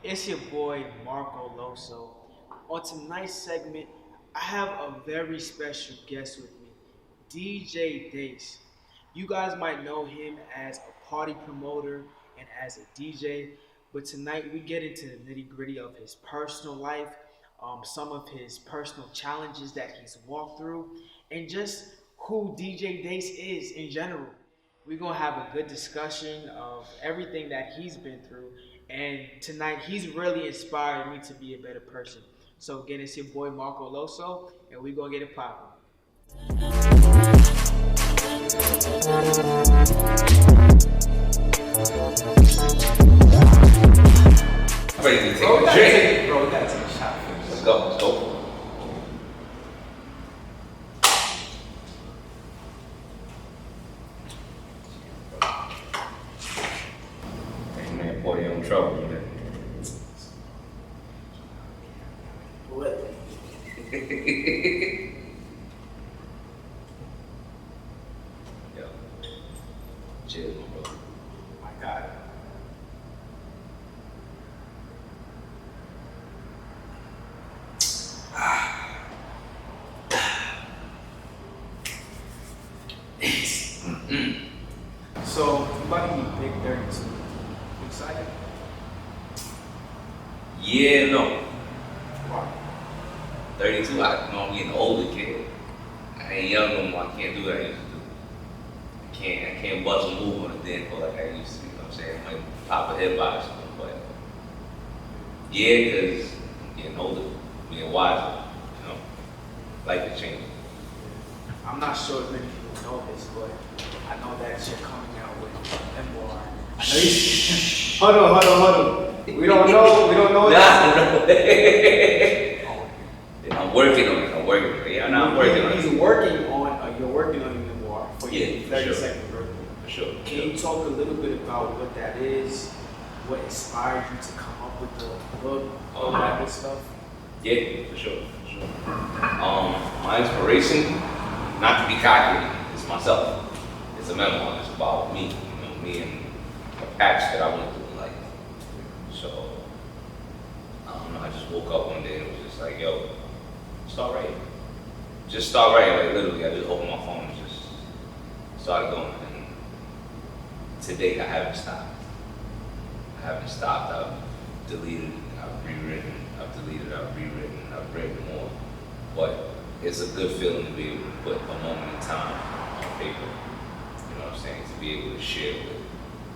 It's your boy Marco Loso. On tonight's segment, I have a very special guest with me, DJ Dacse. You guys might know him as a party promoter and as a DJ, but tonight we get into the nitty gritty of his personal life, some of his personal challenges that he's walked through, and just who DJ Dacse is in general. We're gonna have a good discussion of everything that he's been through. And tonight he's really inspired me to be a better person. So again, it's your boy Marco Loso, and we're gonna get it poppin'. Ready to take Bro, a drink. bro, we gotta take a shot first. Let's go. Let's go. Hey man, boy, you in trouble, man. What? Yo, cheers, my brother. My God. So, you about to be big 32. You excited? Yeah, no. Why? 32, I'm getting an older kid. I ain't young no more. I can't do what I used to do. I can't bust a move on a dance floor like I used to. You know what I'm saying? I might pop a head by or something, but yeah, because I'm getting older, being wiser. You know, life is changing. I'm not sure if many people know this, but I know that you're coming out with a memoir. I know you. Hold on. We don't know that. Nah, I'm working on it. I'm working on it. Yeah, I'm working on it. You're working on your memoir for your Yeah, for 32nd sure. birthday. For sure. Can you talk a little bit about what that is? What inspired you to come up with the book? All that good stuff? Yeah, for sure. For sure. My inspiration, not to be cocky, is myself. It's a memoir. It's about me. You know, me and a patch that I went through in life. So, I don't know. I just woke up one day and it was just like, yo, start writing. Just start writing. Like literally, I just opened my phone and just started going. And to date, I haven't stopped. I've deleted, I've rewritten, I've deleted, I've rewritten, I've written more. But it's a good feeling to be able to put a moment in time on paper. You know what I'm saying? To be able to share with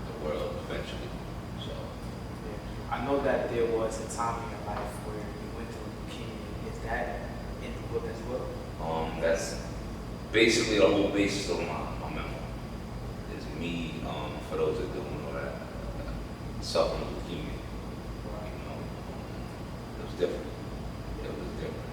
the world eventually. So Yeah. I know that there was a time in your life where you went through leukemia. Is that in the book as well? that's basically the whole basis of my memoir. Is me, for those that don't know that, suffering with leukemia. You know, it was different. It was different.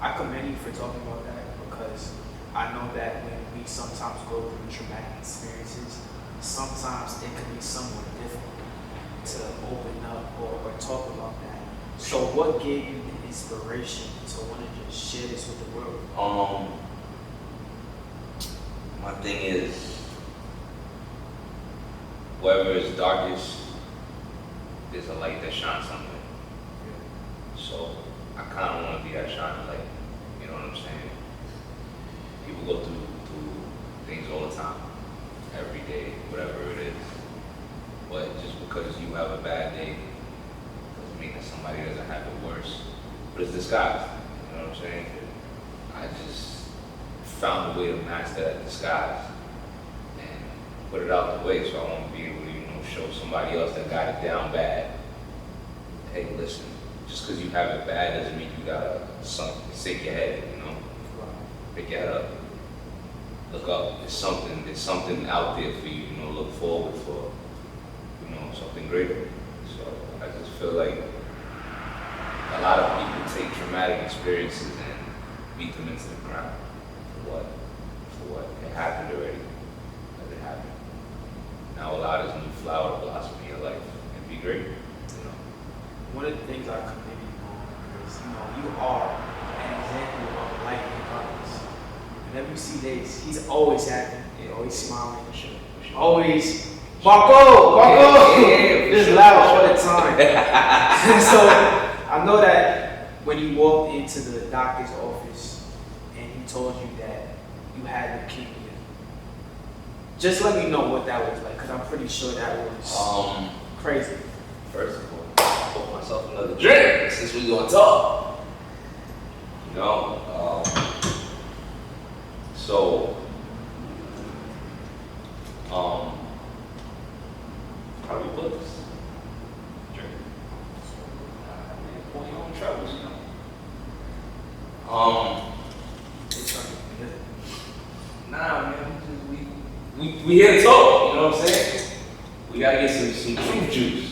I commend you for talking about that because I know that when we sometimes go through traumatic experiences, sometimes it can be somewhat difficult to open up or talk about that. So what gave you the inspiration to want to just share this with the world? My thing is, wherever it's darkest, there's a light that shines somewhere. So I kind of want to be that shining light. You know what I'm saying? People go through things all the time, every day, whatever it is. But just because you have a bad day doesn't mean that somebody doesn't have it worse. But it's disguised. You know what I'm saying? I just found a way to master that disguise and put it out the way, so I want to be able to, show somebody else that got it down bad. Hey, listen, just because you have it bad doesn't mean you gotta sink your head, Pick your head up. Look up. There's something out there for you, look forward for, something greater. So I just feel like a lot of people take traumatic experiences and beat them into the ground. For what? It happened already. It happened. Now allow this new flower to blossom in your life and be great. One of the things I commend you on is, you are an example of life in progress. Whenever you see Dacse, he's always happy, always smiling, always Marco! Yeah, It's loud all the time. So I know that when you walked into the doctor's office and he told you that you had leukemia, just let me know what that was like, because I'm pretty sure that was crazy. First of all, I pour myself another drink since we gonna talk. You know, so how do we put this? Drink. Pour your own troubles, you know. Nah, man, we here to talk, you know what I'm saying? We gotta get some fruit juice.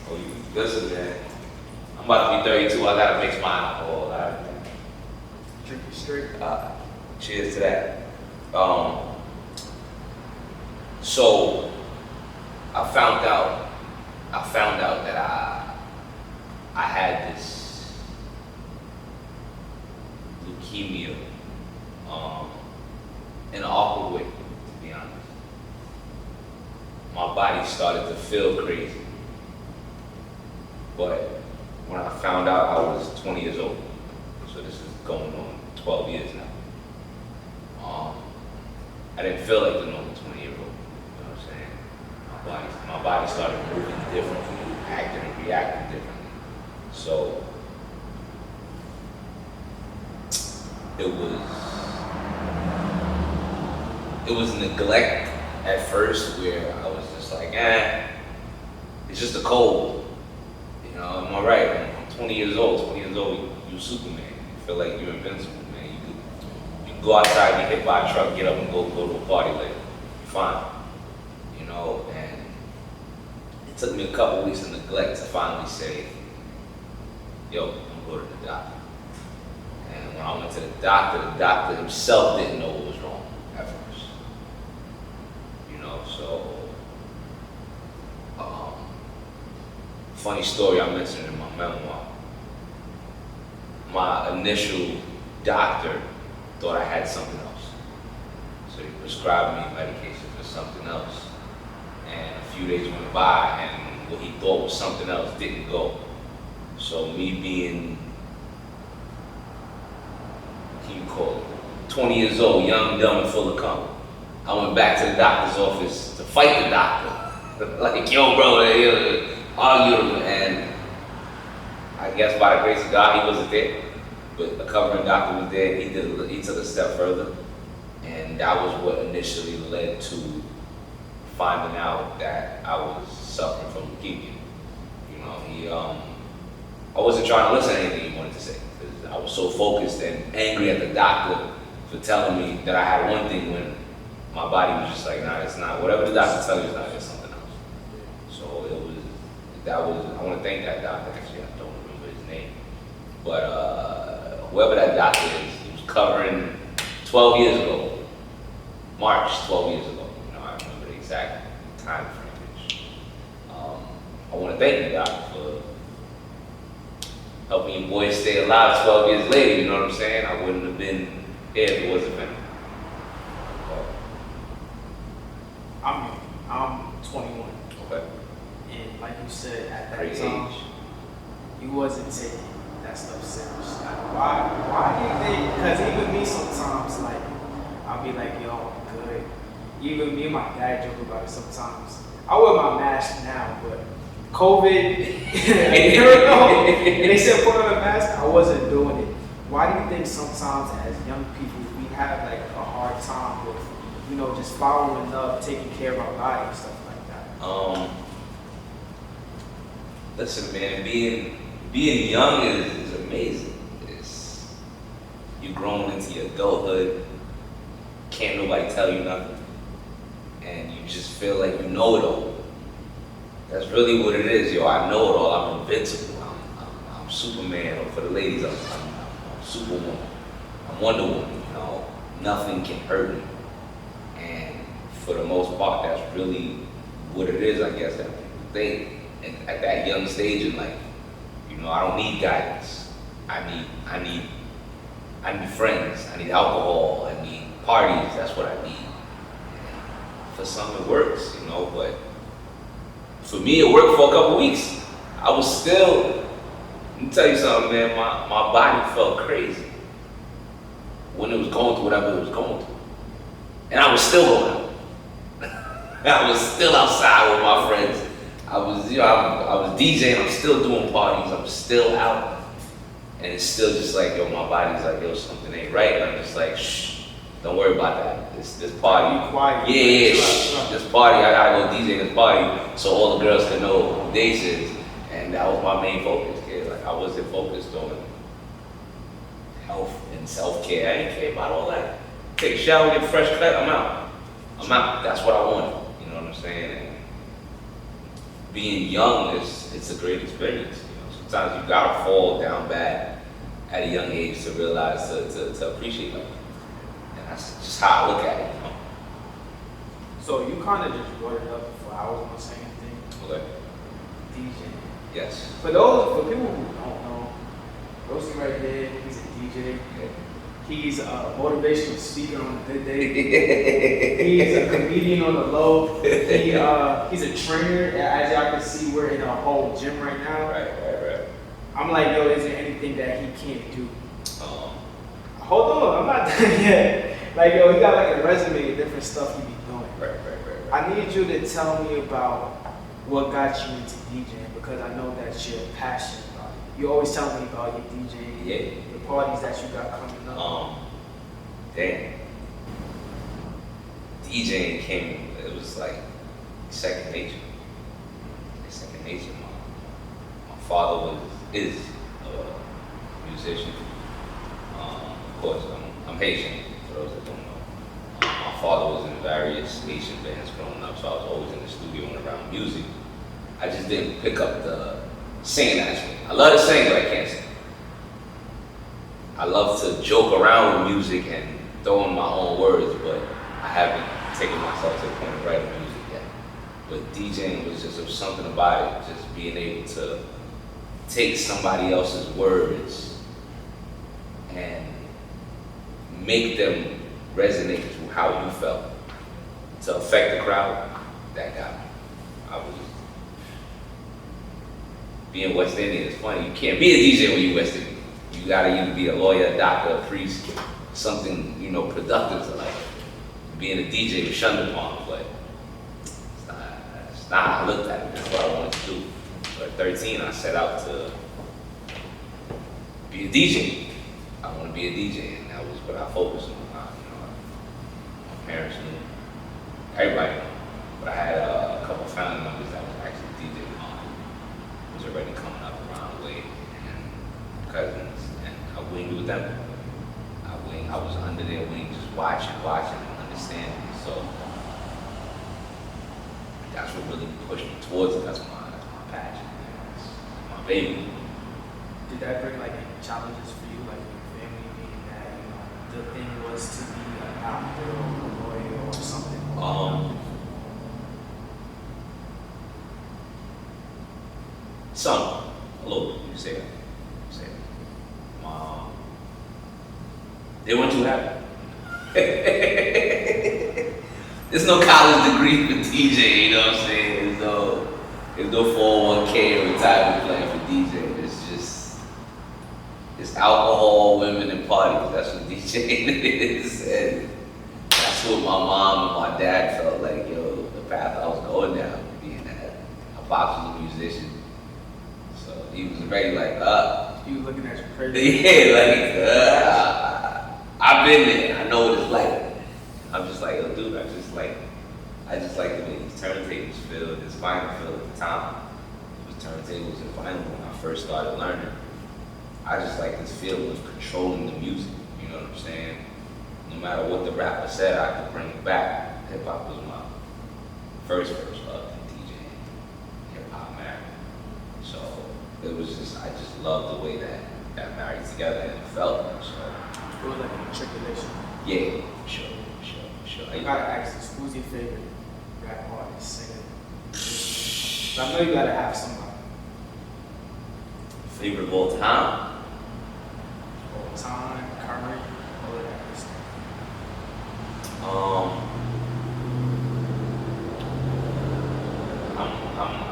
Oh, you listen, man. I'm about to be 32. I gotta mix mine alcohol. Drink it straight. Cheers to that. So I found out that I had this leukemia in an awkward way, to be honest. My body started to feel crazy. But when I found out, I was 20 years old. So this is going on 12 years now. I didn't feel like the normal 20-year-old. You know what I'm saying? My body started moving differently, acting and reacting differently. So it was neglect at first, where I was just like, it's just a cold. You know, am I right? I'm 20 years old. 20 years old, you Superman. You feel like you're invincible, man. You can go outside, get hit by a truck, get up and go to a party later. You're fine. You know, and it took me a couple weeks of neglect to finally say, yo, I'm going to the doctor. And when I went to the doctor himself didn't know what was wrong at first. You know, so funny story I mentioned in my memoir. My initial doctor thought I had something else. So he prescribed me medication for something else. And a few days went by and what he thought was something else didn't go. So me being, what can you call it, 20 years old, young, dumb, and full of cum, I went back to the doctor's office to fight the doctor. Like, yo, bro, argue, and I guess by the grace of God, he wasn't there, but a covering doctor was there. He took a step further, and that was what initially led to finding out that I was suffering from leukemia. You know, I wasn't trying to listen to anything he wanted to say, because I was so focused and angry at the doctor for telling me that I had one thing when my body was just like, nah, it's not. Whatever the doctor tells you is not, it's something else. So I want to thank that doctor. Actually, I don't remember his name, but whoever that doctor is, he was covering 12 years ago, March 12 years ago. You know, I remember the exact time frame. I want to thank the doctor for helping you boys stay alive 12 years later. You know what I'm saying? I wouldn't have been here if it wasn't for him. I'm 21. Okay. And like you said, at that Great time, age. you wasn't taking that stuff serious. Like, why do you think? Because even me sometimes, like, I'll be like, yo, I'm good. Even me and my dad joke about it sometimes. I wear my mask now, but COVID, a year ago, and they said put on a mask, I wasn't doing it. Why do you think sometimes as young people, we have like a hard time with, you know, just following up, taking care of our body and stuff like that? Listen, man, being young is amazing. You're growing into your adulthood. Can't nobody tell you nothing, and you just feel like you know it all. That's really what it is, yo. I know it all. I'm invincible. I'm Superman, or for the ladies, I'm Superwoman. I'm Wonder Woman. You know, nothing can hurt me. And for the most part, that's really what it is, I guess, that people think. And at that young stage in life, you know, I don't need guidance. I need friends. I need alcohol. I need parties. That's what I need. And for some, it works, you know, but For me, it worked for a couple weeks. I was still, let me tell you something, man, my body felt crazy when it was going through whatever it was going through. And I was still going out. I was still outside with my friends. I was DJing, I'm still doing parties, I'm still out. And it's still just like, yo, my body's like, yo, something ain't right. And I'm just like, shh, don't worry about that. This party. Be quiet. Yeah, shh, this party, I gotta go DJ this party so all the girls can know who Dacse is. And that was my main focus, kid. Like, I wasn't focused on health and self-care. I didn't care about all that. Take a shower, get a fresh cut, I'm out. That's what I wanted. You know what I'm saying? And being young it's a great experience. You know, sometimes you gotta fall down bad at a young age to realize to appreciate life. And that's just how I look at it. You know? So you kind of just brought it up before I was gonna say anything. Okay. DJ. Yes. For people who don't know, Rosie right there, he's a DJ. Yeah. He's a motivational speaker on a good day. He's a comedian on the low. He's a trainer. As y'all can see, we're in a whole gym right now. Right. I'm like, yo, is there anything that he can't do? Hold on, I'm not done yet. Like, yo, he got like a resume of different stuff he be doing. Right. I need you to tell me about what got you into DJing, because I know that you're passionate about it. You always tell me about your DJing, the parties that you got coming up. Damn. DJing came, it was like second nature. Second nature. My father is a musician. Of course, I'm Haitian, for those that don't know. My father was in various Haitian bands growing up, so I was always in the studio and around music. I just didn't pick up the singing aspect. I love to sing, but I can't sing. I love to joke around with music and throw in my own words, but I haven't taken myself to the point of writing music yet. But DJing was just something about it, just being able to take somebody else's words and make them resonate through how you felt to affect the crowd. That got me. I was being West Indian is funny. You can't be a DJ when you're West Indian. You gotta either be a lawyer, a doctor, a priest, something, productive to life. Being a DJ was shunned upon, but it's not how I looked at it. That's what I wanted to do. So at 13, I set out to be a DJ. I want to be a DJ, and that was what I focused on. My parents knew, everybody knew, but I had a couple family members that was actually DJing. Was already coming up around the way, and cousins, and I winged with them. I was under their wing, just watching and understanding. So that's what really pushed me towards it. That's my passion. That's my baby. Did that bring like any challenges for you, like your family, meaning that the thing was to be an actor or a lawyer or something? Some, a little bit. You say that. They weren't too happy. There's no college degree for DJ, you know what I'm saying? There's no 401k or retirement plan for DJ. It's alcohol, women, and parties. That's what DJing is. And that's what my mom and my dad felt like, the path I was going down, being that my pops was a musician. So he was very like, he was looking at you crazy. Yeah, I've been there. I know what it's like. I'm just like, yo, dude, I just like the way these turntables feel, this vinyl feel at the time. It was turntables and vinyl when I first started learning. I just like this feeling of controlling the music. You know what I'm saying? No matter what the rapper said, I could bring it back. Hip hop was my first love in DJing. Hip hop married. So it was I just loved the way that married together and it felt. So it was like a matriculation. Yeah, for sure. I gotta ask this, who's your favorite rap artist, singer? I know you gotta have somebody. Favorite of all time? All time, current, all of that good stuff.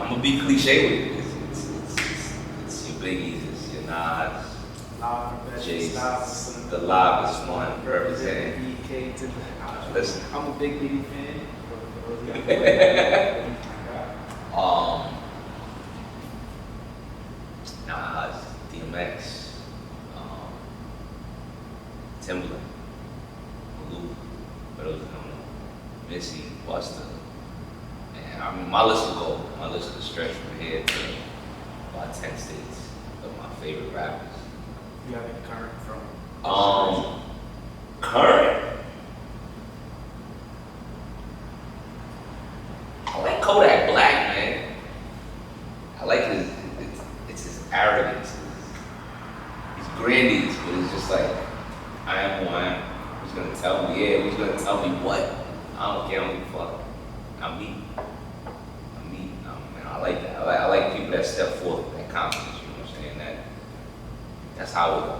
I'm gonna be cliche with it. It's your Biggies, it's your Nas, Jay's, the livest one representing. BK to the. Listen. I'm a big Biggie fan. For those guys. Nas, DMX, Timbaland, Malou, for those that don't know, Missy, Busta. And I mean, my list will go. My list will stretch from here to about 10 states of my favorite rappers. You have any current from? Current? I like Kodak Black, man. I like it's his arrogance. He's grandiose, but it's just like, I am who I am. Who's gonna tell me? Yeah, who's gonna tell me what? I don't care, I don't give a fuck. I'm me. And I like that. I like people that step forth with that confidence, you know what I'm saying? That's how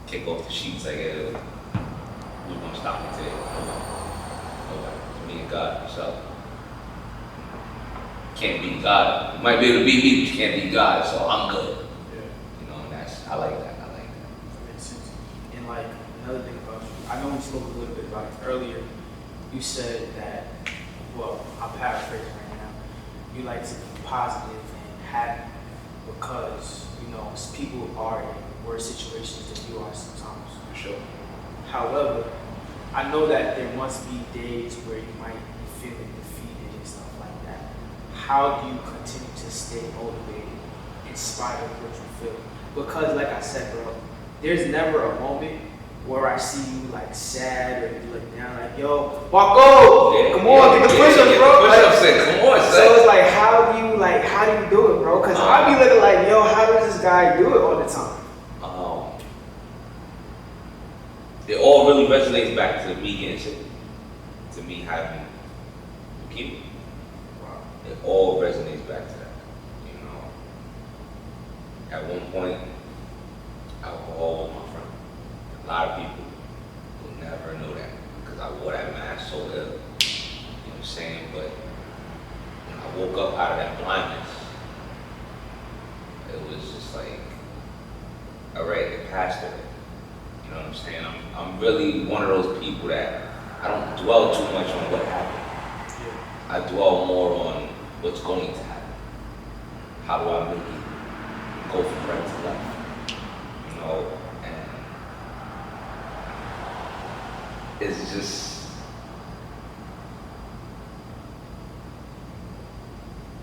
it kick off the sheets like, hey, who's gonna stop me today? Nobody. It's me and God himself. Can't beat God. You might be able to beat me, but you can't beat God, so I'm good. Yeah. You know, and I like that. That makes sense. And like another thing about you, I know we spoke a little bit about it earlier. You said that, well, I'm paraphrasing right now. You like to be positive and happy because people are in worse situations than you are sometimes. For sure. However, I know that there must be days where you might be feeling defeated and stuff like that. How do you continue to stay motivated in spite of what you feel? Because like I said, bro, there's never a moment where I see you like sad or you look down like, yo, Marco, come on, get the push-ups, bro. Come on, son. So it's like, how do you do it, bro? Because I be looking like, yo, how does this guy do it all the time? It all really resonates back to me getting sick, to me having leukemia. Wow. It all resonates back to that. At one point, alcohol was my friend. A lot of people will never know that because I wore that mask so ill. You know what I'm saying? But when I woke up out of that blindness, it was just like, all right, it passed away. You know what I'm saying? I'm really one of those people that I don't dwell too much on what happened. Yeah. I dwell more on what's going to happen. How do I make it go from right to left? And it's just,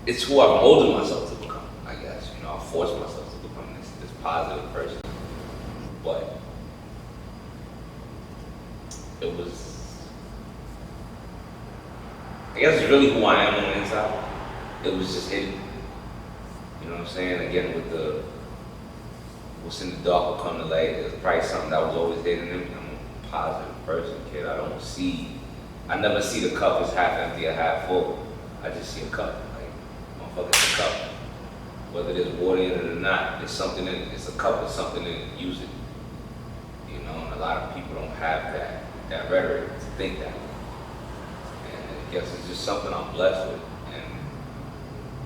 it's who I've molded myself to become, I guess. I forced myself to become this positive person. But it was, I guess it's really who I am on the inside. It was just hidden. You know what I'm saying? Again, with the what's in the dark will come to light. There's probably something that was always hidden in me. I'm a positive person, kid. I never see the cup as half empty or half full. I just see a cup. Like, motherfucker's a cup. Whether there's water in it or not, there's something in it. It's a cup with something in it. Use it. And a lot of people don't have that rhetoric to think that. And I guess it's just something I'm blessed with. And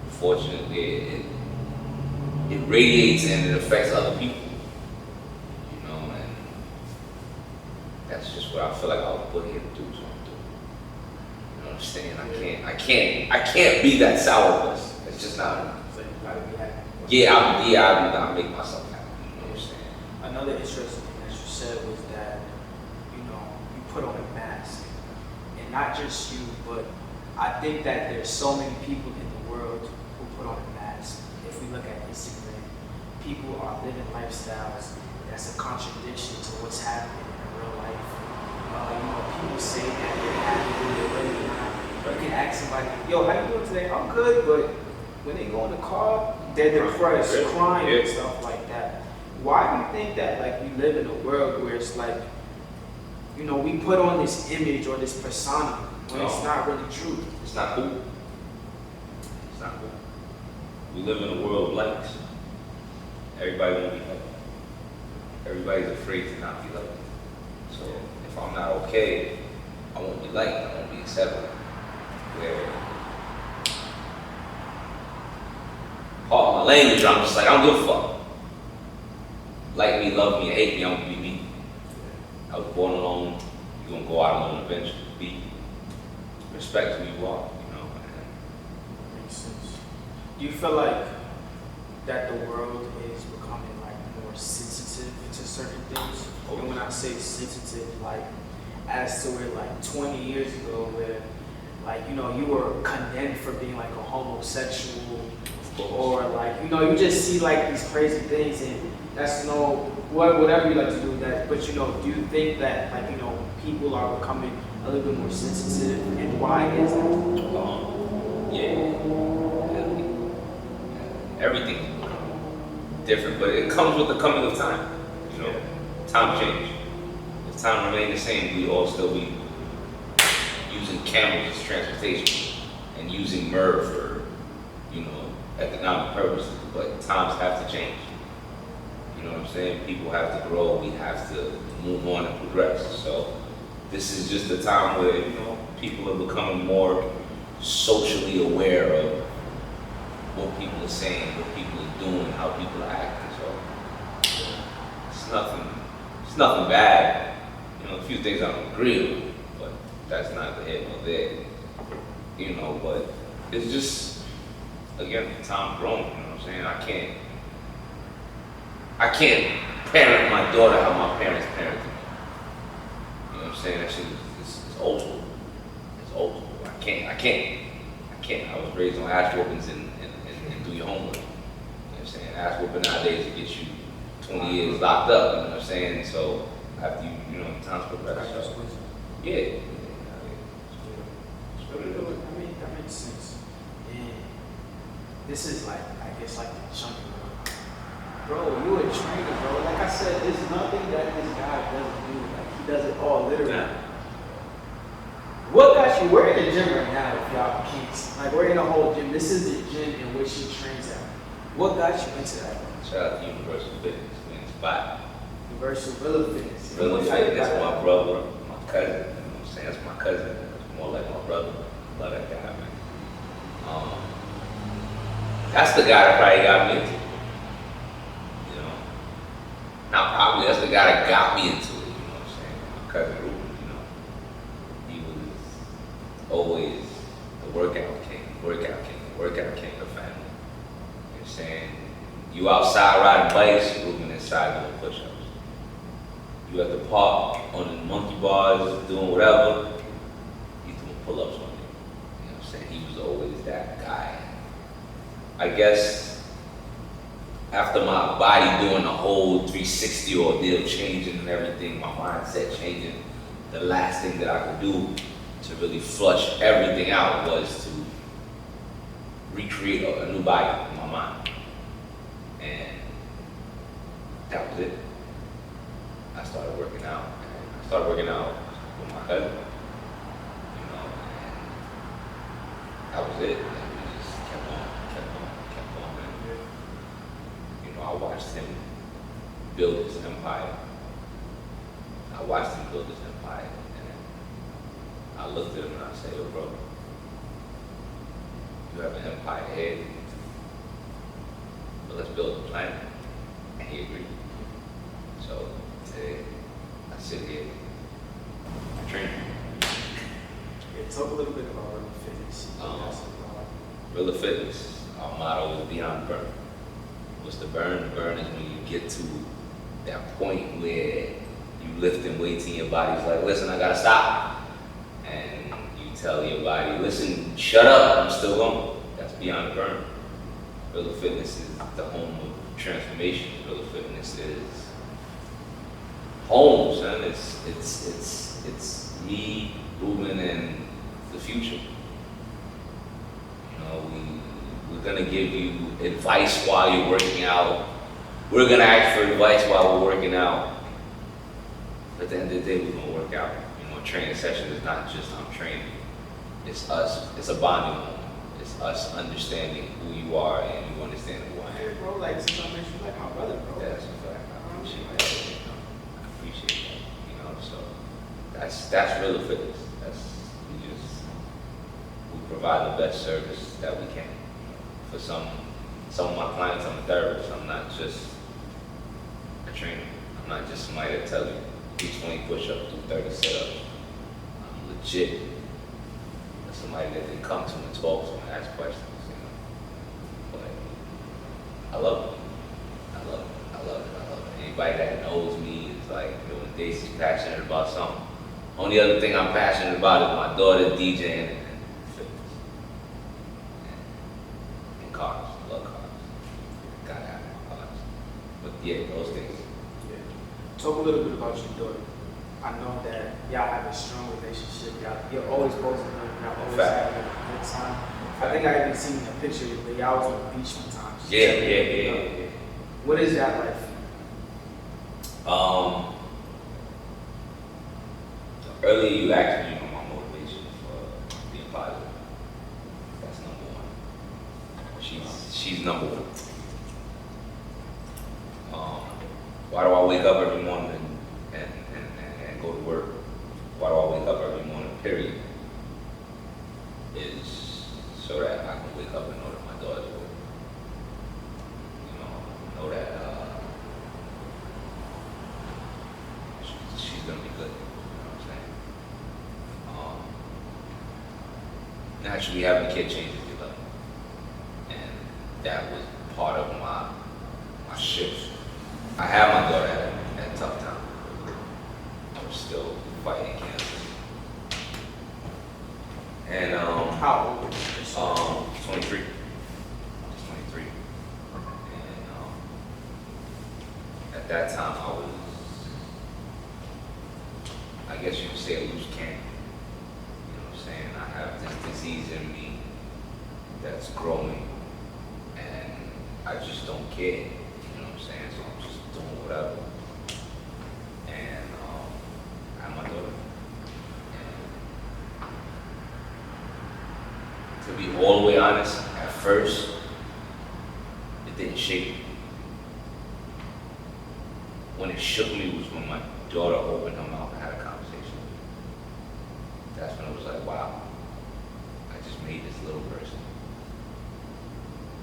fortunately, it radiates and it affects other people. And that's just what I feel like I was put here to do. So I'm doing. You know what I'm saying? I can't be that sourpuss. It's just not. So you gotta be happy. I'll make myself happy. You know what I'm saying? Another interesting thing that you said was that, you put on a mask. And not just you, but I think that there's so many people in the world who put on a mask. If we look at Instagram, people are living lifestyles that's a contradiction to what's happening in real life. People say that they're happy when they're really not. You can ask somebody, yo, how you doing today? I'm good, but when they go in the car, they're depressed, crying and stuff like that. Why do you think that we live in a world where it's like, we put on this image or this persona when it's not really true? It's not cool. It's not cool. We live in a world of likes. Everybody won't be liked. Everybody's afraid to not be liked. So if I'm not okay, I won't be liked. I won't be accepted. Where Part of my language, I'm just like, I don't give a fuck. Like me, love me, hate me, I'm gonna be me. I was born alone, you're gonna go out alone eventually. Be respect who you are, you know. Makes sense. Do you feel like that the world is becoming like more sensitive to certain things? And when I say sensitive, like as to where like 20 years ago, where like you were condemned for being like a homosexual, or like you just see like these crazy things, and that's whatever you like to do with that. But do you think that like people are becoming a little bit more sensitive, and why is that? Yeah, everything different, but it comes with the coming of time. Time change. If time remain the same, we all still be using camels as transportation and using myrrh for, economic purposes. But times have to change. You know what I'm saying? People have to grow. We have to move on and progress. So this is just a time where people are becoming more socially aware of what people are saying, what people are doing, how people are acting. So it's nothing bad. A few things I don't agree with, but that's not the head nor there. But it's just, again, time growing. You know what I'm saying? I can't parent my daughter how my parents parented me. You know what I'm saying? That shit is old school. It's old school. I can't. I was raised on ass whoopings and do your homework. You know what I'm saying? Ass whooping nowadays it gets you 20 years locked up. You know what I'm saying? So after times progress. So, yeah. I mean, that makes sense. And this is like, I guess, like the chunky one. Bro, you a trainer, bro. Like I said, there's nothing that this guy doesn't do. Like, he does it all literally. Yeah. What got you? We're in the gym right now, if y'all can't. Like, we're in a whole gym. This is the gym in which he trains at. What got you into that? Shout out to Universal Fitness, man. Spot. Universal Villa Fitness. Villa Fitness, my brother, my cousin. You know what I'm saying? That's my cousin. That's more like my brother. Love that guy, man. That's the guy that probably got me into it. Not probably, that's the guy that got me into it. You know what I'm saying? My cousin Ruben, he was always the workout king of the family. You know what I'm saying? You outside riding bikes, Ruben inside doing push-ups. You at the park on the monkey bars doing whatever, he's doing pull-ups on you. You know what I'm saying? He was always that guy. I guess after my body doing the whole 360 ordeal, changing and everything, my mindset changing, the last thing that I could do to really flush everything out was to recreate a new body in my mind. And that was it. I started working out. With my cousin. And that was it. And we just kept on, man. I watched him build his empire. And I looked at him and I said, yo, bro, you have an empire ahead, but let's build a planet. And he agreed. So today, I sit here, I train. Yeah, talk a little bit about Villa Fitness. Villa Fitness, our motto is beyond burn. What's the burn? The burn is when you get to that point where you lifting weights in your body's like, listen, I gotta stop. And you tell your body, listen, shut up, I'm still going. That's beyond the burn. Villa Fitness is the home of transformation. Villa Fitness is home, son. It's me, Ruben, and the future. We're gonna give you advice while you're working out. We're gonna ask for advice while we're working out. But at the end of the day, we're gonna work out. Training session is not just I'm training. It's us. It's a bonding moment. It's us understanding who you are and you understand who I am. Yeah, bro, like since I met you, like my brother, bro. That's a fact. I appreciate that. I appreciate that. So that's Villa Fitness. We provide the best service that we can. For some some of my clients, I'm a therapist. I'm not just a trainer. I'm not just somebody that tells you do 20 push-ups, do 30 sit-ups. I'm legit somebody that they come to and talk to and ask questions, you know. But I love it. I love it. I love it. I love it. Anybody that knows me is like, you know, when Dacse's passionate about something. Only other thing I'm passionate about is my daughter DJing and fitness. And cars. I love cars. Gotta have cars. But yeah, those things. Yeah. Talk a little bit about your daughter. I know that y'all have a strong relationship. You're always posting them. Y'all always having a good time. I think I even seen a picture of you. Y'all was on the beach one time. Yeah. What is that like for you? Earlier you asked me, you know, my motivation for being positive. That's number one. She's number one. Why do I wake up every morning and go to work? Why do I wake up every morning, period? Is so that I can wake up and know that my daughter's work. You know that she's gonna be good. You know what I'm saying? Naturally, having a kid changes your life, and that was part of my shift. I had my daughter at a tough time. I was still fighting cancer. And How old is 23. Just 23. And at that time I was, I guess you could say, a loose cannon. You know what I'm saying? I have this disease in me that's growing and I just don't care. You know what I'm saying? So I'm just doing whatever. And I have my daughter. And to be all the way honest, at first, it didn't shake me. When it shook me was when my daughter opened her mouth and had a conversation with me. That's when it was like, wow, I just made this little person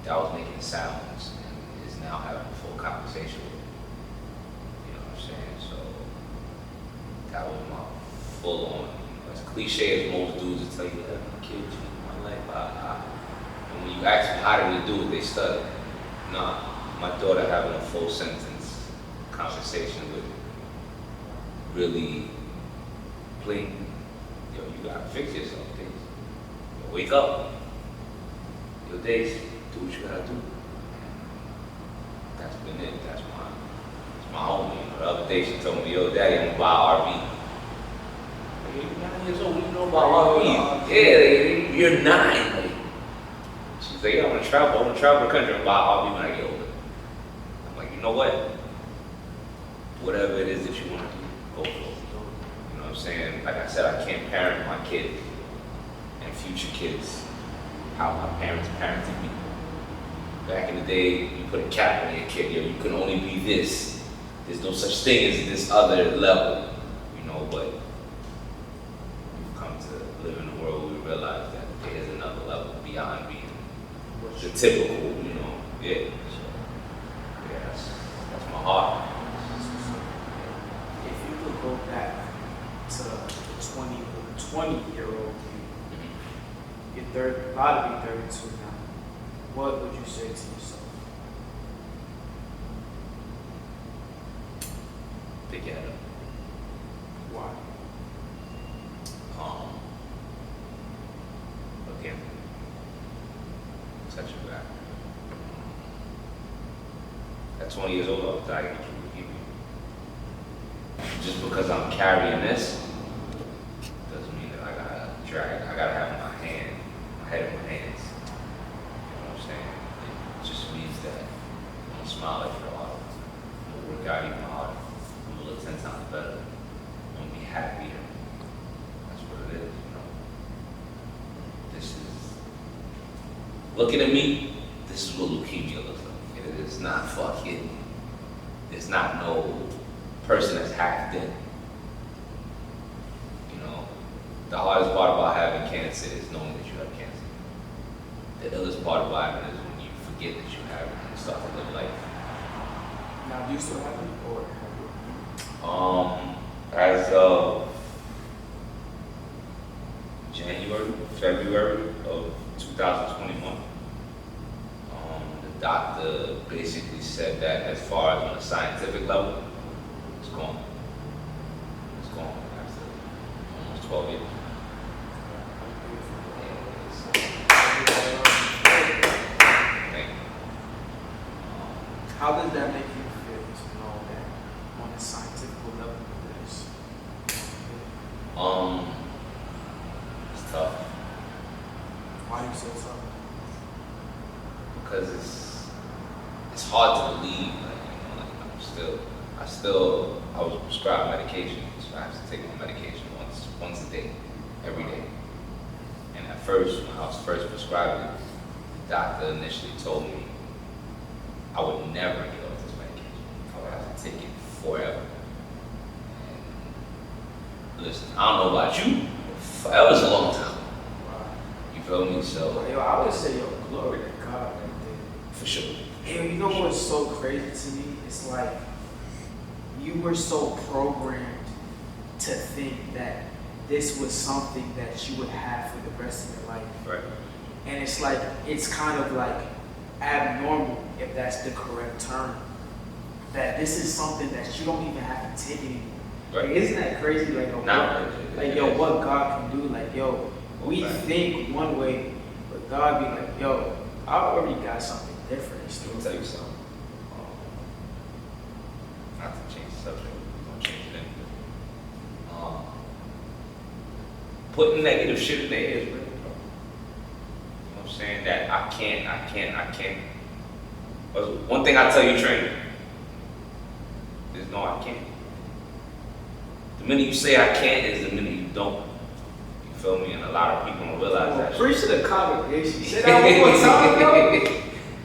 that was making sounds and is now having a full conversation with me. You know what I'm saying? So that was my full on. As cliche as most dudes will tell you, that my kid changed my life. And when you ask them how did they do it, they stutter. Nah, my daughter having a full sentence conversation with me really blink. Yo, you gotta fix yourself, Days. Yo, wake up. Yo, Days, do what you gotta do. That's been it. That's my homie. You know, the other day she told me, yo, Daddy, I'm gonna buy an RV. You're 9 years old, what do you know about RVs? Yeah, you're 9. Like, she's like, yeah, I wanna travel the country and buy an RV when I get older. I'm like, you know what? Whatever it is that you wanna do, go for it. You know what I'm saying? Like I said, I can't parent my kid and future kids how my parents parented me. Back in the day, you put a cap on your kid, yo, you can only be this. There's no such thing as this other level, you know, but we've come to live in a world where we realize that there is another level beyond being the typical, you know, yeah. So, yeah, that's my heart. If you could go back to the 20-year-old you, you're about to be 32 now, what would you say to yourself? Pick your head up. Why? Again, touch your back. At 20 years old, I was diagnosed with leukemia. Just because I'm carrying this doesn't mean that I gotta have my head in my hands. You know what I'm saying? It just means that I'm gonna smile at your heart. I'm gonna work out even harder. I'm gonna look 10 times better. I'm gonna be happier. That's what it is, you know. This is, looking at me, this is what leukemia looks like. It is not fucking, it's not no person that's half dead. You know, the hardest part about having cancer is knowing that you have cancer. The illest part about it is when you forget that you have it and start to live life. Now, do you still have it, or As of February of 2021, the doctor basically said that as far as on a scientific level, it's gone. It's gone after almost 12 years. Thank you. how does that make you feel to know that on a scientific level it is? It's tough Why do you say so? because it's hard to believe. I was prescribed medication, so I have to take my medication once a day, every day. And at first, when I was first prescribed it, the doctor initially told me I would never get off this medication. I would have to take it forever. And listen, I don't know about you, but forever is a long time. You feel me? So, Yo, I would say, yo, glory to God right there. for sure. Yo, you know what's so crazy to me? It's like you were so programmed to think that this was something that you would have for the rest of your life. Right. And it's like, it's kind of like abnormal, if that's the correct term, that this is something that you don't even have to take anymore. Right. Like, isn't that crazy? Like, what God can do. Like, yo, we think one way, but God be like, yo, I already got something different. Let me tell you something. Not to change the subject, don't change it anything. Putting negative shit in their ears, bro. You know what I'm saying? That I can't. But one thing I tell you, trainer, is no, I can't. The minute you say I can't is the minute you don't. You feel me? And a lot of people don't realize that. Preach to the congregation. Say that one more time, yo.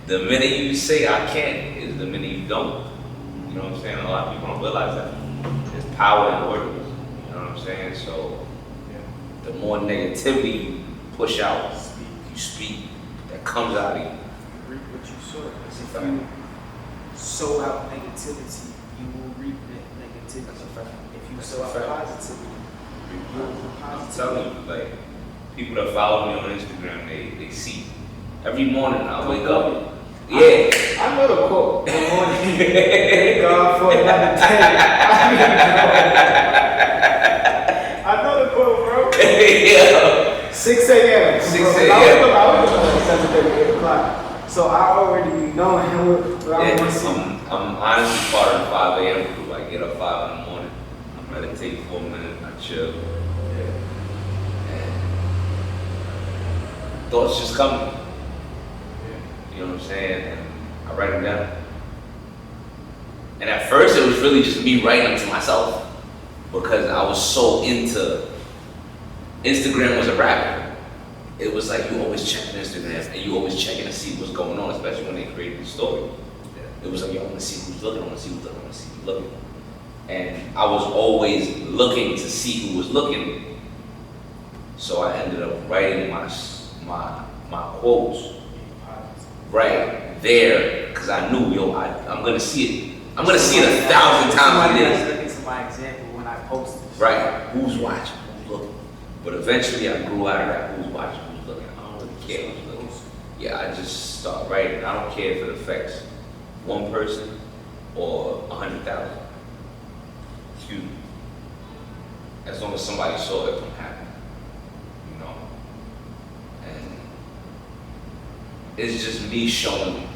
The minute you say I can't is the minute you don't. You know what I'm saying? A lot of people don't realize that. There's power in words. You know what I'm saying? So the more negativity you push out, you speak, that comes out of you. You reap what you sow. Because if you sow out negativity, you will reap negativity. If you sow out positivity, you will reap I'm positivity. telling you, like, people that follow me on Instagram, they see. Every morning I wake up. Yeah. I know the quote. Good morning. Thank God for another day. I know the quote, bro. Yeah. 6 a.m. 6 bro. a.m. I was up at 7:30, 8 o'clock. So I already be knowing what I want to see. I'm honestly part of the 5 a.m. crew. I get up 5 in the morning. I meditate for a minute. I chill. And thoughts just come. You know what I'm saying? And I write them down. And at first it was really just me writing to myself because I was so into Instagram was a rabbit. It was like you always checking Instagram and you always checking to see what's going on, especially when they created the story. It was like, yo, I want to see who's looking, I want to see who's looking, I want to see who's looking. And I was always looking to see who was looking. So I ended up writing my quotes right there, because I knew, yo, I'm gonna see it. I'm gonna see it 1,000 times a day. Look into my example when I post this. Right? Who's watching? Who's looking? But eventually, I grew out of that. Who's watching? Who's looking? I don't really care who's looking. Yeah, I just start writing. I don't care if it affects one person or 100,000. Excuse me. As long as somebody saw it, I'm happy. You know. And it's just me showing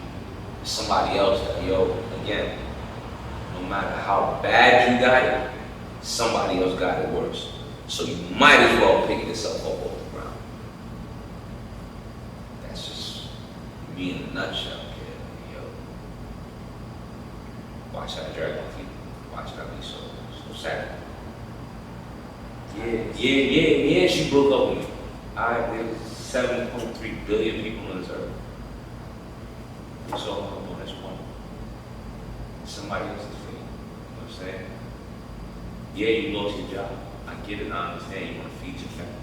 somebody else that, yo, again, no matter how bad you got it, somebody else got it worse. So you might as well pick yourself up off the ground. That's just me in a nutshell, kid. Yo, watch how I drag my feet. Watch how I be so sad. Yeah, she broke up with me. There's 7.3 billion people on this earth. It's all on this one. Somebody else's fate. You know what I'm saying? Yeah, you lost your job. I get it, I understand you want to feed your family.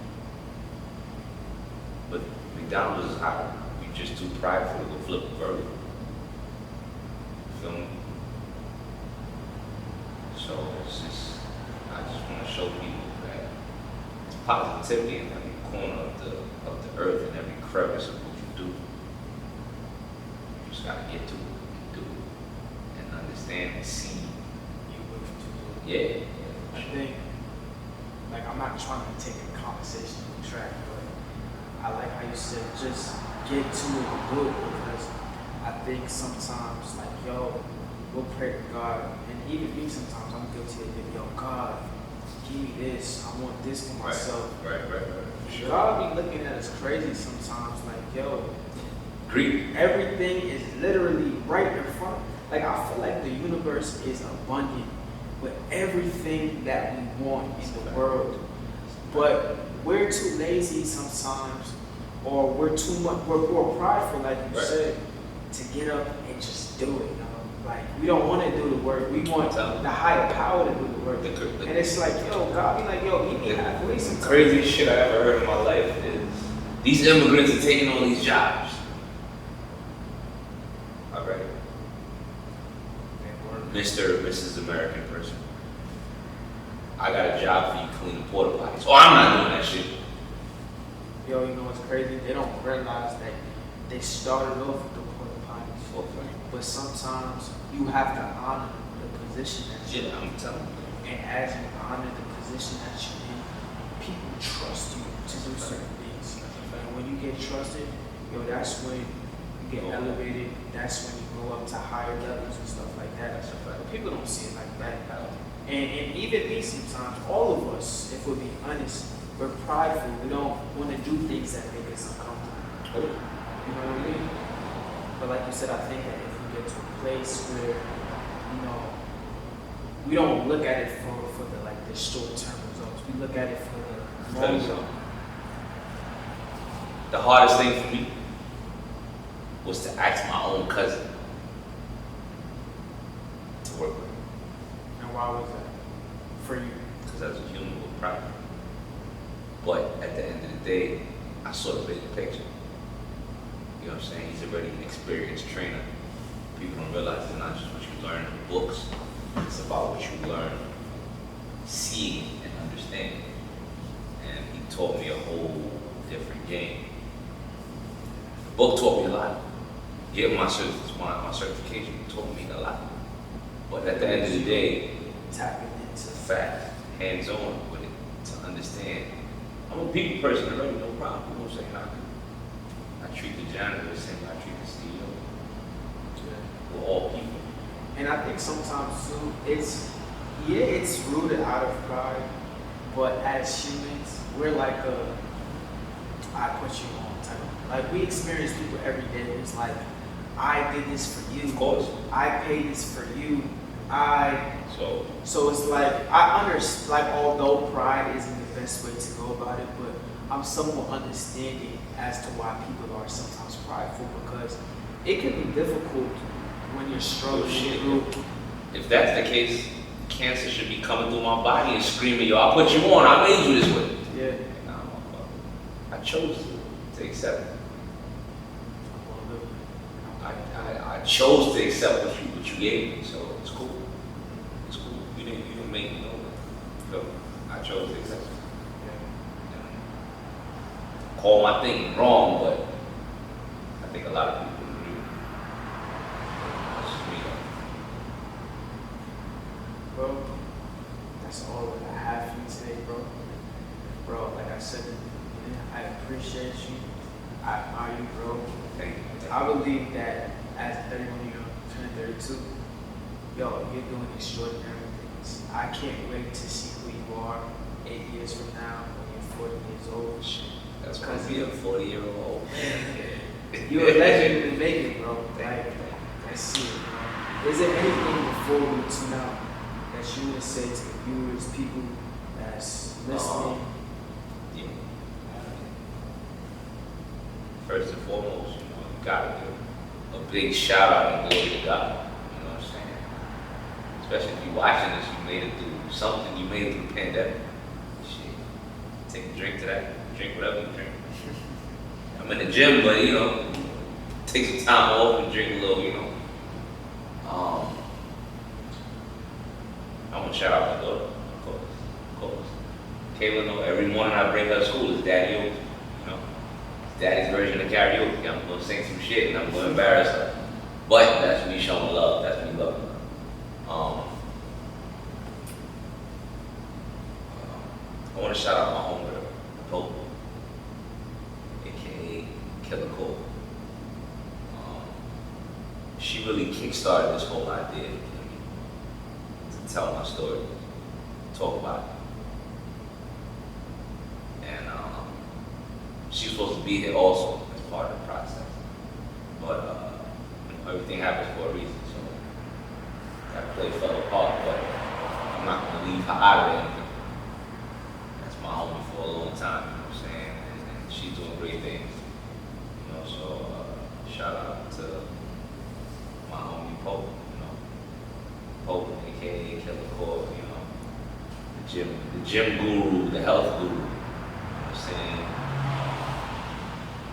But McDonald's is hiring. You just too prideful to flip a burger. Feel me? So it's just, I just want to show people that positivity in every corner of the earth, in every crevice of what you do. You just gotta get to it and do it, and understand and see. Yeah. I think, like, I'm not trying to take a conversation on track, but I like how you said just get to it and do it, because I think sometimes, like, yo, we'll pray to God, and even me sometimes, I'm guilty of it. Yo, God, give me this. I want this for myself. Right. Sure. God be looking at us crazy sometimes, like, yo, Greed. everything is literally right in front. Like, I feel like the universe is abundant with everything that we want in the world. But we're too lazy sometimes, or we're more prideful, like you said, to get up and just do it. You know? Like, we don't want to do the work. We want the higher power to do the work. And it's like, yo, God be like, yo, meet me halfway sometimes. The craziest shit I ever heard in my life is these immigrants are taking all these jobs. All right. Mr. or Mrs. American person. I got a job for you cleaning porta potties. Oh, I'm not doing that shit. Yo, you know what's crazy? They don't realize that they started off with the porta potties. But sometimes you have to honor the position that you're in. I'm telling you. And as you honor the position that you're in, people trust you to do certain things. And when you get trusted, yo, that's when you get elevated. That's when you go up to higher levels and stuff like that. But people don't see it like that. And even me sometimes, all of us, if we're being honest, we're prideful. We don't want to do things that make us uncomfortable. You know what I mean? But like you said, I think that if we get to a place where, you know, we don't look at it for the short-term results. We look at it for the long run. The hardest thing for me was to ask my own cousin to work with. And why was that? For you? Because I was a human with pride. But at the end of the day, I saw the bigger picture. You know what I'm saying? He's already an experienced trainer. People don't realize it's not just what you learn in the books. It's about what you learn, seeing and understanding. And he taught me a whole different game. The book taught me a lot. Getting my certification taught me a lot. But at the end of the day, tapping into fact, hands-on with it, to understand. I'm a people person already, no problem. You know what I'm saying? I treat the janitor the same way I treat the CEO. We're all people. And I think sometimes too, it's rooted out of pride, but as humans, we're like I put you on type. Like, we experience people every day. It's like, I did this for you. Of course. I paid this for you. So it's like, I understand, like, although pride isn't the best way to go about it, but I'm somewhat understanding as to why people are sometimes prideful, because it can be difficult when you're struggling through. If that's the case, cancer should be coming through my body and screaming, yo, I put you on, I made you this way. Yeah. I chose to accept it. I chose to accept what you gave me, so it's cool. It's cool. You didn't make me know that. So I chose to accept it. Yeah. Call my thing wrong, but I think a lot of people do. That's just me though. Bro, that's all that I have for you today, bro. Bro, like I said, I appreciate you. I admire you, bro. Thank you. I believe that as a 31-year-old, turning 32, yo, you're doing extraordinary things. I can't wait to see who you are 8 years from now when you're 40 years old. That's gonna be a 40-year-old. You're a legend in the making, bro. Like, let's see it, bro. Is there anything before we tune out that you would say to the viewers, people that's listening? Yeah. First and foremost, you gotta give a big shout out and glory to God. You know what I'm saying? Especially if you're watching this, you made it through something, you made it through the pandemic. Shit. Take a drink to that, drink whatever you drink. I'm in the gym, but you know, take some time off and drink a little, you know. I want to shout out my daughter, of course. Kayla, know every morning I bring her to school is daddy, you know. Daddy's version of karaoke. I'm gonna sing some shit and I'm gonna embarrass her. But that's me showing love. That's me loving her. I want to shout out my homegirl, Pope, aka Killer Cole. She really kickstarted this whole idea to tell my story, talk about it. And she was supposed to be here also as part of the process. But everything happens for a reason, so that play fell apart, but I'm not gonna leave her out of it. That's my homie for a long time, you know what I'm saying? And she's doing great things. You know, so shout out to my homie Pope, you know. Pope, aka Killer Core, you know. The gym guru, the health guru. You know what I'm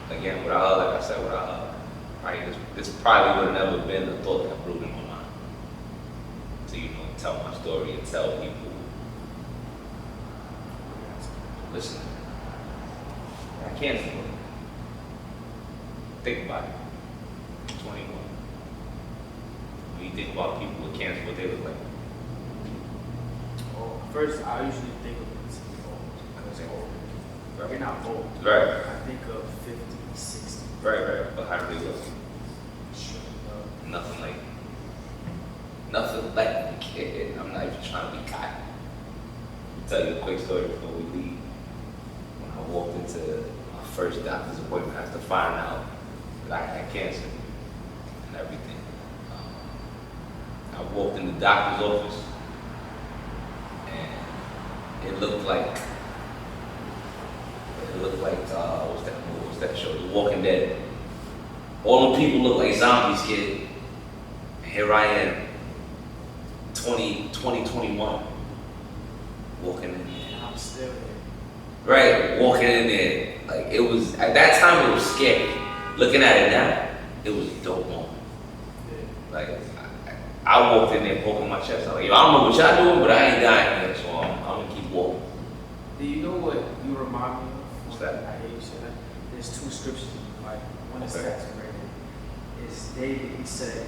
saying? Again, without her, like I said, without her, right, this probably would have never been the thought that brewed in my mind. To, you know, tell my story and tell people, listen, I can't do it. Think about it. 21. When you think about people with cancer, what they look like. Well, first, I usually think of it as old, because they're old. Right. You're not old. Right. I think of 50, 60. Right. But how do they look? Sure. Nothing like a kid. I'm not even trying to be cocky. I'll tell you a quick story before we leave. When I walked into my first doctor's appointment after finding out that I had cancer and everything, I walked in the doctor's office and it looked like what's that show? The Walking Dead. All the people look like zombies, kid. And here I am, 2021, walking in there. And I'm still there. Right, walking in there. Like, it was, at that time, it was scary. Looking at it now, it was a dope moment. Yeah. Like, I walked in there poking my chest. I was like, yo, I don't know what y'all doing, but I ain't dying here, so I'm gonna keep walking. Do you know what you remind me of? What's that? I hate you say that. There's two scriptures in the Bible. One is Okay. Dacse right here. It's David. He said,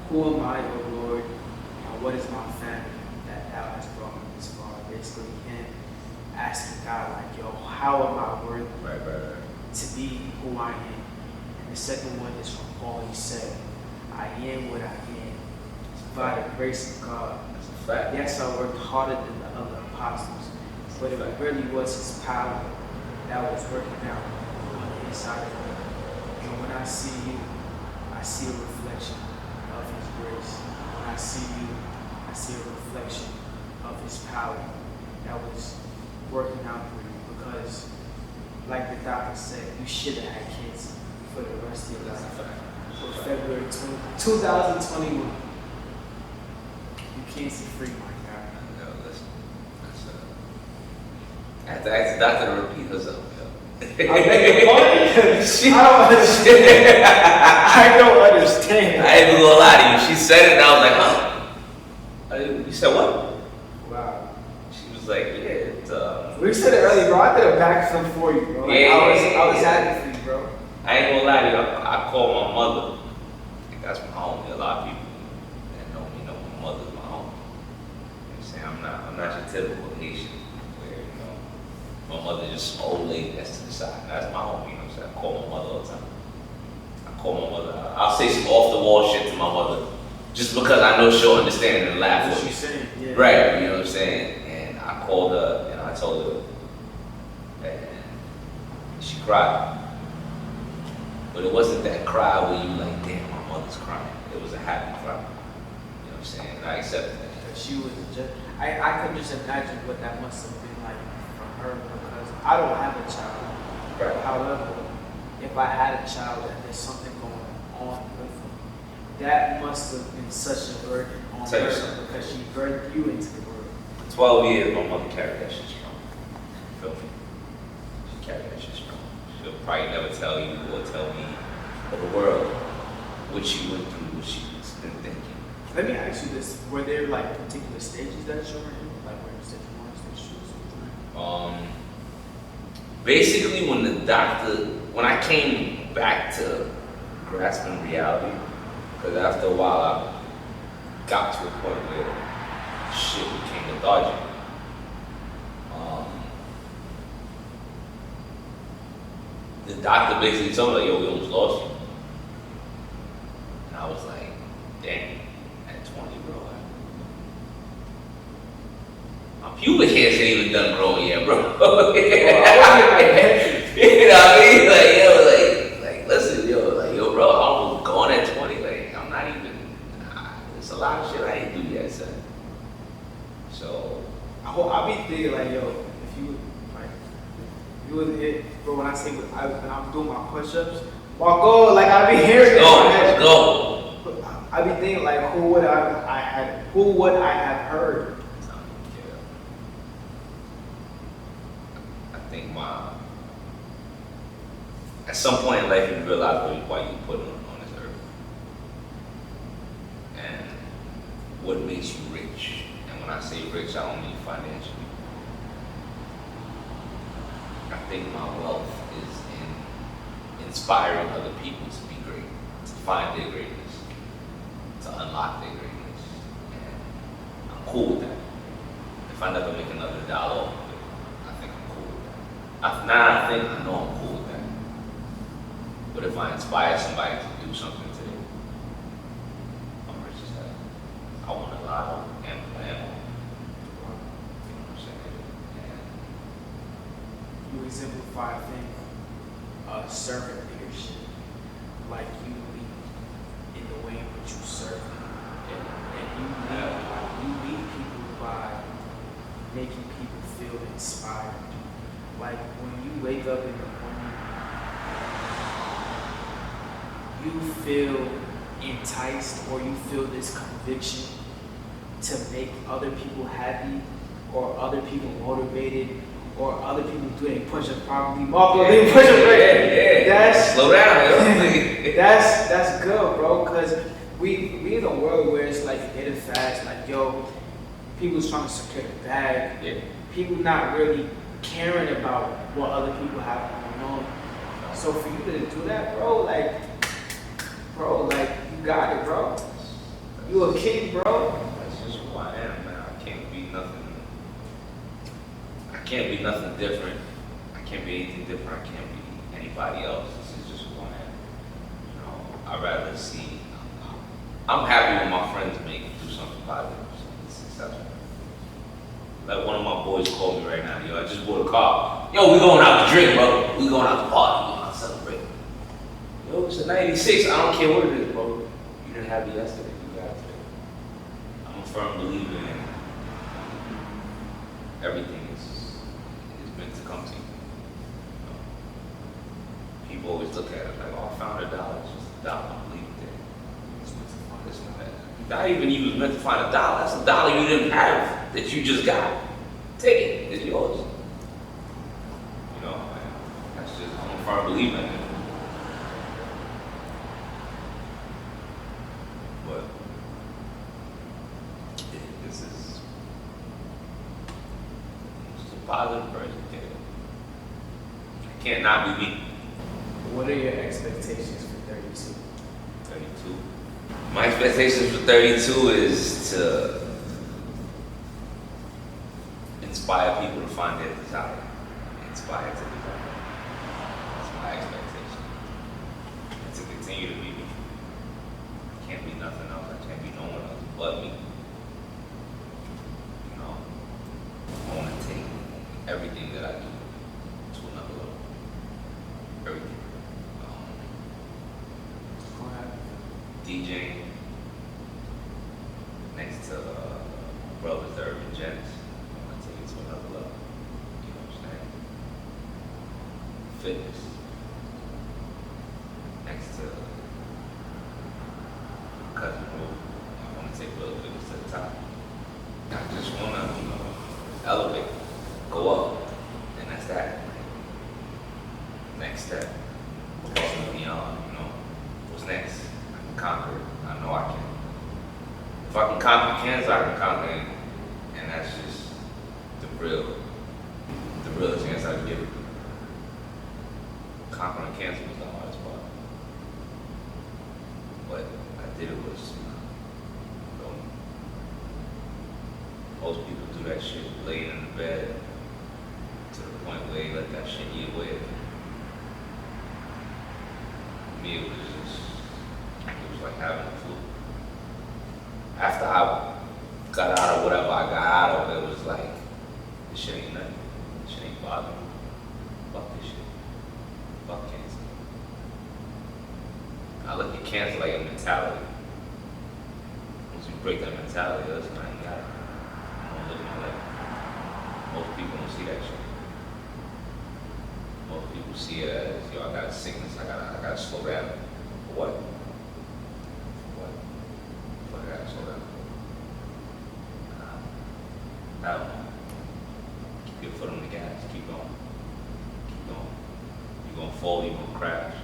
"Who am I, O Lord, and what is my family that Thou hast brought me this far?" Basically, him asking God, like, "Yo, how am I worthy Right. to be who I am?" And the second one is from Paul. He said, "I am what I am by the grace of God." That's a fact. Yes, I worked harder than the other apostles, but it really was His power that was working out on the inside of me. And when I see you, I see a reflection of His grace. When I see you, I see a reflection of His power that was working out for you. Because, like the doctor said, you should have had kids for the rest of your That's a life. fact. For February 2021, you cancer free, my God. Yo, listen, I have to ask the doctor to repeat herself, yo. I beg your pardon? I don't understand. I ain't even gonna lie to you. She said it and I was like, huh? You said what? Wow. She was like, yeah, it's We said it earlier, bro. I did a backflip for you, bro. Like, Yeah. I was happy for you, bro. I ain't gonna lie to you. I call my mother. Like, that's my homie. A lot of people that know me know my mother's my homie. You know what I'm saying? I'm not your typical Haitian where, you know, my mother just some old lady that's to the side. That's my homie, you know what I'm saying? I call my mother all the time. I call my mother. I'll say some off the wall shit to my mother just because I know she'll understand and laugh What with you me. saying? Yeah. Right, you know what I'm saying? And I called her and I told her, and she cried. But it wasn't that cry where you like, damn, my mother's crying. It was a happy cry. You know what I'm saying? And I accepted that. Because she was just, I could just imagine what that must have been like for her, because I don't have a child. Right. However, if I had a child and there's something going on with them, that must have been such a burden on Tell you her, something. because she birthed you into the world. 12 years, my mother carried that shit strong. Feel me? She carried that shit strong. She'll probably never tell you or tell me or the world what she went through, what she's been thinking. Let me ask you this: were there like particular stages that you were in, like where stage one, stage two, stage three? Basically, when I came back to grasping reality, because after a while I got to a point where shit became lethargic. The doctor basically told me, like, yo, we almost lost you. And I was like, dang, at 20, bro. My pubic hairs ain't even done growing yet, bro. You know what I mean? Like, listen, yo, bro, I was going at 20, like, I'm not even, there's a lot of shit I ain't do yet, son. So, I be thinking like, yo, if you like, you was it, bro. When I say when I'm doing my push-ups, my goal, like I be hearing this. Let's go. I be thinking like, who would I have heard? I think at some point in life you realize why you put on this earth and what makes you rich. And when I say rich, I don't mean financially. I think my wealth is in inspiring other people to be great, to find their greatness, to unlock their greatness. And I'm cool with that. If I never make another dollar off of it, I think I'm cool with that. I know I'm cool with that. But if I inspire somebody to do something today, I'm rich as hell. I want a lot and plan on. You know what I'm saying? You exemplify, I think, servant leadership, like you lead in the way in which you serve them, and you lead people by making people feel inspired. Like when you wake up in the morning, you feel enticed or you feel this conviction to make other people happy or other people motivated or other people doing push-ups properly. Marco, they push-ups right. That's slow down, yo. that's good, bro. Cause we in a world where it's like get it fast, like yo, people's trying to secure the bag. Yeah. People not really caring about what other people have going on. So for you to do that, bro, like you got it, bro. You a king, bro. That's just who I am, man. I can't be nothing different. I can't be anything different. I can't be anybody else. This is just who I am. You know, I'd rather see. I'm happy when my friends do something positive, something successful. Like one of my boys called me right now. Yo, I just bought a car. Yo, we going out to drink, bro. We going out to party. We going out to celebrate. Yo, it's a 96. I don't care what it is, bro. You didn't have it yesterday. You got it today. I'm a firm believer in everything is meant to come to you. People always look at it like, oh, I found $1. It's just $1. I believe it. It's meant to find this and that. Not even you was meant to find $1. That's $1 you didn't have that you just got. Take it. It's yours. You know, that's just, I'm a firm believer in it. But this is just a positive person. I can't not be me. What are your expectations for 32? 32. My expectations for 32 is to inspire people to find their desire. Inspire to desire. That's my expectation. And to continue to be me. I can't be nothing else. I can't be no one else but me. You know, I want to take everything that I do to another level. Everything. DJing next to brothers that are in Jets. I want to take it to another level. You know what I'm saying? Fitness. Next to cousin Bro. I want to take Will Fitness to the top. I just want to, elevate, go up, and that's that. Next step. Above and beyond, what's next? conquer it. I know I can. If I can conquer cancer, I can conquer anything. And that's just the real chance I give it. Conquering cancer was the hardest part. But I did it with a smile. Most people do that shit laying in the bed to the point where they let that shit eat away. Me, it was like having a flu. After I got out of whatever I got out of, it was like, this shit ain't nothing. This shit ain't bothering me. Fuck this shit. Fuck cancer. I look at cancer like a mentality. Once you break that mentality, listen, I ain't got it. I'm gonna live my life. Most people don't see that shit. Most people see it as, yo, I got a sickness, I gotta slow down. For what? What I gotta slow down for? I don't know. Keep your foot on the gas, keep going. Keep going. You're gonna fall, you're gonna crash.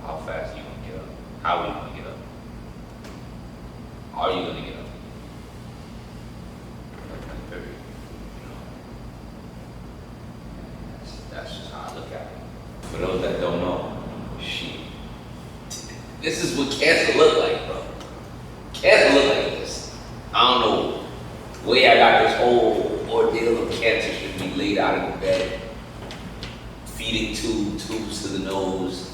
How fast are you gonna get up? How are you gonna get up? Are you gonna get up? Period. You know? That's just how I look at it. For those that don't know, shit. This is what cancer look like, bro. Cancer look like this. I don't know the way I got this whole ordeal of cancer should be laid out in the bed. Feeding tubes to the nose.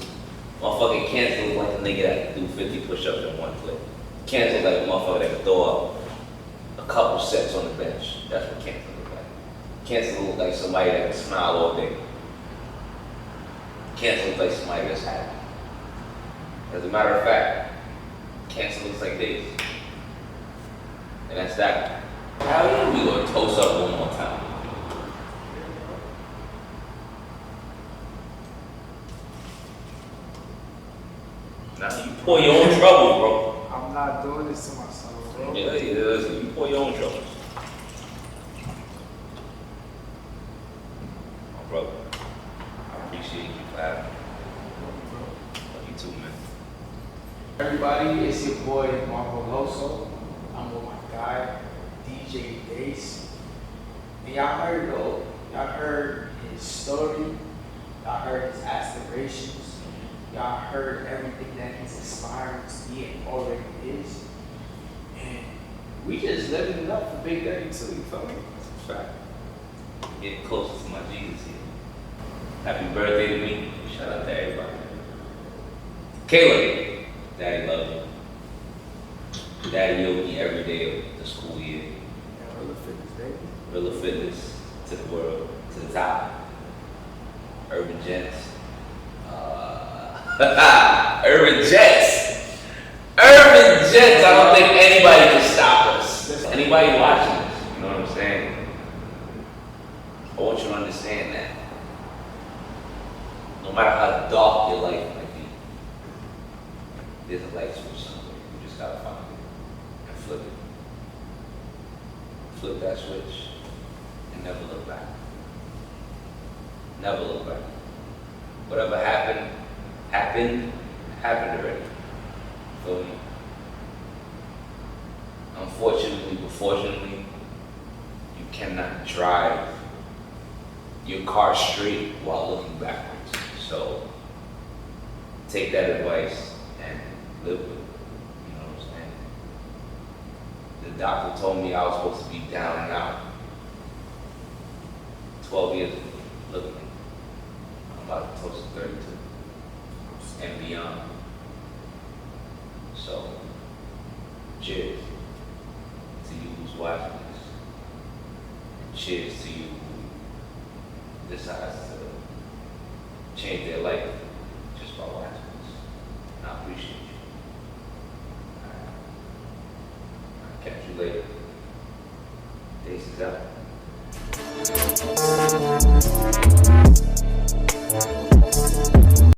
Motherfucking cancer look like a nigga that can do 50 push-ups in one clip. Cancer look like a motherfucker that can throw up a couple sets on the bench. That's what cancer look like. Cancer look like somebody that can smile all day. Cancer looks like somebody that's happy. As a matter of fact, cancer looks like this. And that's that. Hell yeah, we gonna toast up one more time. Now you pour your own trouble, bro. I'm not doing this to myself, bro. Yeah, you pour your own trouble. My brother, I appreciate you for having me. Love you too, man. Everybody, it's your boy Marco Loso. I'm with my guy, DJ Dacse. And y'all heard though, y'all heard his story, y'all heard his aspirations, y'all heard everything that he's aspiring to be and already is. And we just living it up for Big Daddy too, you feel me? That's a fact. Getting closer to my Jesus here. Happy birthday to me. Shout out to everybody. Caleb, Daddy loves you. Daddy yogi every day of the school year. Yeah, Rilla Fitness, baby. Rilla Fitness to the world, to the top. Urban Jets. Urban Jets. Urban Jets. I don't think anybody can stop us. Anybody watching this, you know what I'm saying? I want you to understand that. No matter how dark your life might be, there's a light switch somewhere. You just gotta find it and flip it. Flip that switch and never look back. Never look back. Whatever happened already. Feel me? Unfortunately, but fortunately, you cannot drive your car straight while looking backwards. So take that advice and live with it. You know what I'm saying? The doctor told me I was supposed to be down and out 12 years ago. Look at me. I'm about to toast to 32 and beyond. So, cheers to you who's watching this. And cheers to you who decides to change their life just by watching this. And I appreciate you. I'll catch you later. Dacse is out.